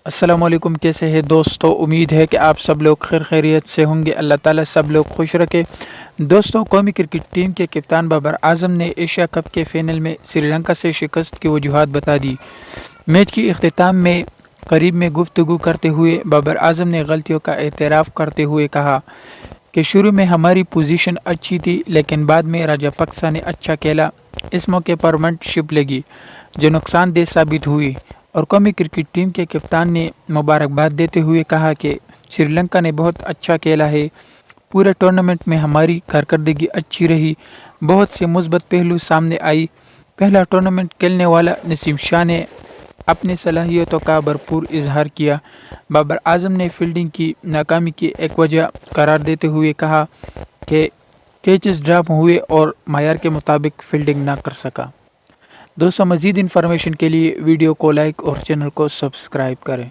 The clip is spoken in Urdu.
السلام علیکم، کیسے ہیں دوستو؟ امید ہے کہ آپ سب لوگ خیر خیریت سے ہوں گے۔ اللہ تعالیٰ سب لوگ خوش رکھے۔ دوستو، قومی کرکٹ ٹیم کے کپتان بابر اعظم نے ایشیا کپ کے فائنل میں سری لنکا سے شکست کی وجوہات بتا دی۔ میچ کی اختتام میں قریب میں گفتگو کرتے ہوئے بابر اعظم نے غلطیوں کا اعتراف کرتے ہوئے کہا کہ شروع میں ہماری پوزیشن اچھی تھی، لیکن بعد میں راجا پکسا نے اچھا کھیلا۔ اس موقع پر منٹ شپ لگی جو نقصان دہ ثابت ہوئی، اور قومی کرکٹ ٹیم کے کپتان نے مبارکباد دیتے ہوئے کہا کہ سری لنکا نے بہت اچھا کھیلا ہے۔ پورے ٹورنامنٹ میں ہماری کارکردگی اچھی رہی، بہت سے مثبت پہلو سامنے آئی۔ پہلا ٹورنامنٹ کھیلنے والا نسیم شاہ نے اپنی صلاحیتوں کا بھرپور اظہار کیا۔ بابر اعظم نے فیلڈنگ کی ناکامی کی ایک وجہ قرار دیتے ہوئے کہا کہ کیچز ڈراپ ہوئے اور معیار کے مطابق فیلڈنگ نہ کر سکا۔ دوستو، مزید انفارمیشن کے لیے ویڈیو کو لائک اور چینل کو سبسکرائب کریں۔